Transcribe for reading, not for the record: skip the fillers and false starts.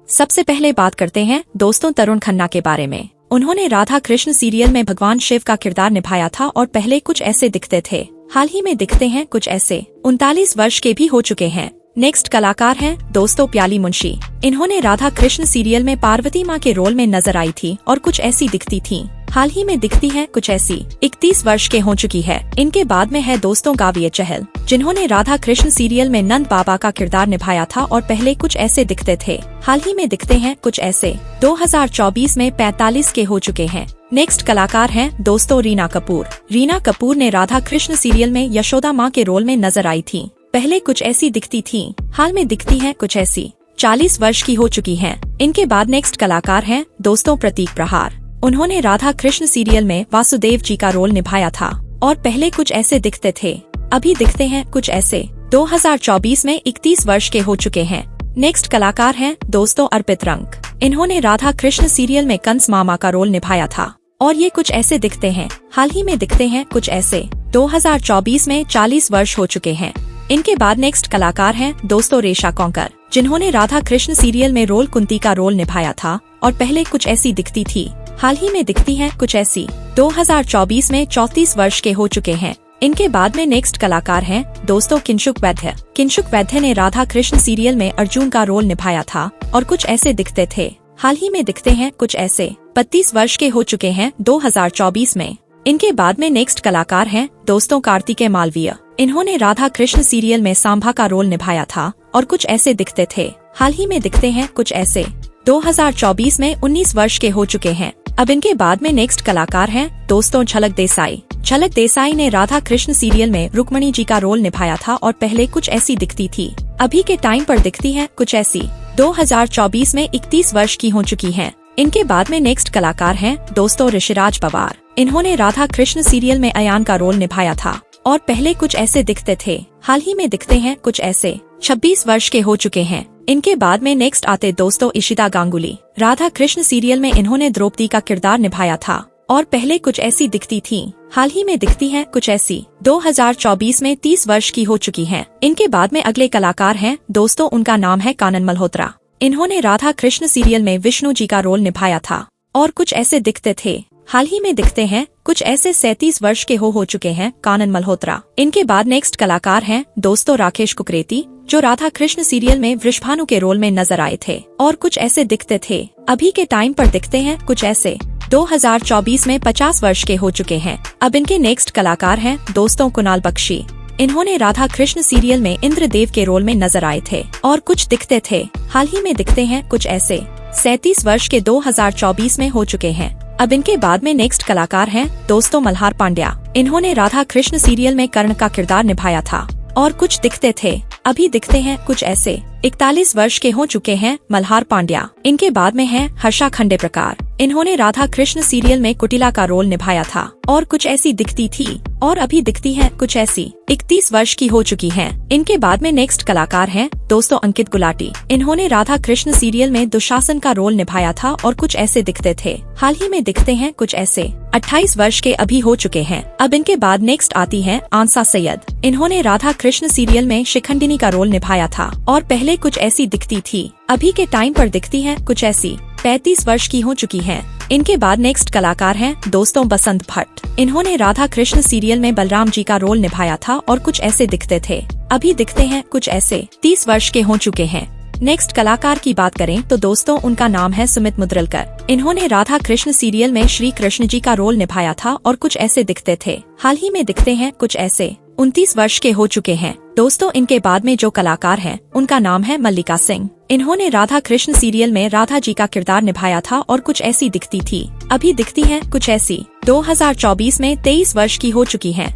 सबसे पहले बात करते हैं दोस्तों तरुण खन्ना के बारे में। उन्होंने राधा कृष्ण सीरियल में भगवान शिव का किरदार निभाया था और पहले कुछ ऐसे दिखते थे, हाल ही में दिखते हैं कुछ ऐसे। 39 वर्ष के भी हो चुके हैं। नेक्स्ट कलाकार हैं दोस्तों प्याली मुंशी। इन्होंने राधा कृष्ण सीरियल में पार्वती माँ के रोल में नजर आई थी और कुछ ऐसी दिखती थी, हाल ही में दिखती हैं कुछ ऐसी। 31 वर्ष के हो चुकी है। इनके बाद में है दोस्तों गाविया चहल, जिन्होंने राधा कृष्ण सीरियल में नंद बाबा का किरदार निभाया था और पहले कुछ ऐसे दिखते थे, हाल ही में दिखते हैं कुछ ऐसे। 2024 में 45 के हो चुके हैं। नेक्स्ट कलाकार हैं दोस्तों रीना कपूर। रीना कपूर ने राधा कृष्ण सीरियल में यशोदा माँ के रोल में नजर आई थी, पहले कुछ ऐसी दिखती थी, हाल में दिखती हैं कुछ ऐसी। 40 वर्ष की हो चुकी हैं। इनके बाद नेक्स्ट कलाकार हैं दोस्तों प्रतीक प्रहार। उन्होंने राधा कृष्ण सीरियल में वासुदेव जी का रोल निभाया था और पहले कुछ ऐसे दिखते थे, अभी दिखते हैं कुछ ऐसे। 2024 में 31 वर्ष के हो चुके हैं। नेक्स्ट कलाकार हैं दोस्तों अर्पित रंग। इन्होंने राधा कृष्ण सीरियल में कंस मामा का रोल निभाया था और ये कुछ ऐसे दिखते हैं, हाल ही में दिखते हैं कुछ ऐसे। 2024 में 40 वर्ष हो चुके हैं। इनके बाद नेक्स्ट कलाकार हैं दोस्तों रेशा कौंकर, जिन्होंने राधा कृष्ण सीरियल में रोल कुंती का रोल निभाया था और पहले कुछ ऐसी दिखती थी, हाल ही में दिखती हैं कुछ ऐसी। 2024 में 34 वर्ष के हो चुके हैं। इनके बाद में नेक्स्ट कलाकार हैं दोस्तों किंशुक वैद्य। किंशुक वैद्य ने राधा कृष्ण सीरियल में अर्जुन का रोल निभाया था और कुछ ऐसे दिखते थे, हाल ही में दिखते हैं कुछ ऐसे। 32 वर्ष के हो चुके हैं 2024 में। इनके बाद में नेक्स्ट कलाकार हैं दोस्तों कार्तिकेय मालवीय। इन्होंने राधा कृष्ण सीरियल में सांभा का रोल निभाया था और कुछ ऐसे दिखते थे, हाल ही में दिखते हैं कुछ ऐसे। 2024 में 19 वर्ष के हो चुके हैं। अब इनके बाद में नेक्स्ट कलाकार हैं दोस्तों झलक देसाई। झलक देसाई ने राधा कृष्ण सीरियल में रुक्मणी जी का रोल निभाया था और पहले कुछ ऐसी दिखती थी, अभी के टाइम पर दिखती हैं कुछ ऐसी। 2024 में 31 वर्ष की हो चुकी हैं। इनके बाद में नेक्स्ट कलाकार हैं दोस्तों ऋषिराज पवार। इन्होंने राधा कृष्ण सीरियल में अयान का रोल निभाया था और पहले कुछ ऐसे दिखते थे, हाल ही में दिखते हैं कुछ ऐसे। 26 वर्ष के हो चुके हैं। इनके बाद में नेक्स्ट आते दोस्तों इशिता गांगुली। राधा कृष्ण सीरियल में इन्होंने द्रौपदी का किरदार निभाया था और पहले कुछ ऐसी दिखती थी, हाल ही में दिखती हैं कुछ ऐसी। 2024 में 30 वर्ष की हो चुकी हैं। इनके बाद में अगले कलाकार हैं दोस्तों, उनका नाम है कानन मल्होत्रा। इन्होंने राधा कृष्ण सीरियल में विष्णु जी का रोल निभाया था और कुछ ऐसे दिखते थे, हाल ही में दिखते हैं कुछ ऐसे। 37 वर्ष के हो चुके हैं कानन मल्होत्रा। इनके बाद नेक्स्ट कलाकार हैं दोस्तों राकेश कुकरेती, जो राधा कृष्ण सीरियल में वृषभानु के रोल में नजर आए थे और कुछ ऐसे दिखते थे, अभी के टाइम पर दिखते हैं कुछ ऐसे। 2024 में 50 वर्ष के हो चुके हैं। अब इनके नेक्स्ट कलाकार हैं दोस्तों कुणाल बख्शी। इन्होंने राधा कृष्ण सीरियल में इंद्रदेव के रोल में नजर आए थे और कुछ दिखते थे, हाल ही में दिखते हैं कुछ ऐसे। 37 वर्ष के 2024 में हो चुके हैं। अब इनके बाद में नेक्स्ट कलाकार हैं दोस्तों मल्हार पांड्या। इन्होंने राधा कृष्ण सीरियल में कर्ण का किरदार निभाया था और कुछ दिखते थे, अभी दिखते हैं कुछ ऐसे। 41 वर्ष के हो चुके हैं मल्हार पांड्या। इनके बाद में है हर्षा खंडे प्रकार। इन्होंने राधा कृष्ण सीरियल में कुटिला का रोल निभाया था और कुछ ऐसी दिखती थी और अभी दिखती हैं कुछ ऐसी। 31 वर्ष की हो चुकी हैं। इनके बाद में नेक्स्ट कलाकार हैं दोस्तों अंकित गुलाटी। इन्होंने राधा कृष्ण सीरियल में दुशासन का रोल निभाया था और कुछ ऐसे दिखते थे, हाल ही में दिखते हैं कुछ ऐसे। 28 वर्ष के अभी हो चुके हैं। अब इनके बाद नेक्स्ट आती है आंसा सैयद। इन्होंने राधा कृष्ण सीरियल में शिखंडिनी का रोल निभाया था और पहले कुछ ऐसी दिखती थी, अभी के टाइम पर दिखती हैं कुछ ऐसी। 35 वर्ष की हो चुकी हैं। इनके बाद नेक्स्ट कलाकार हैं दोस्तों बसंत भट्ट। इन्होंने राधा कृष्ण सीरियल में बलराम जी का रोल निभाया था और कुछ ऐसे दिखते थे, अभी दिखते हैं कुछ ऐसे। 30 वर्ष के हो चुके हैं। नेक्स्ट कलाकार की बात करें तो दोस्तों उनका नाम है सुमित मुद्रलकर। इन्होंने राधा कृष्ण सीरियल में श्री कृष्ण जी का रोल निभाया था और कुछ ऐसे दिखते थे, हाल ही में दिखते हैं कुछ ऐसे। 29 वर्ष के हो चुके हैं। दोस्तों इनके बाद में जो कलाकार हैं उनका नाम है मल्लिका सिंह। इन्होंने राधा कृष्ण सीरियल में राधा जी का किरदार निभाया था और कुछ ऐसी दिखती थी, अभी दिखती हैं कुछ ऐसी। 2024 में 23 वर्ष की हो चुकी हैं।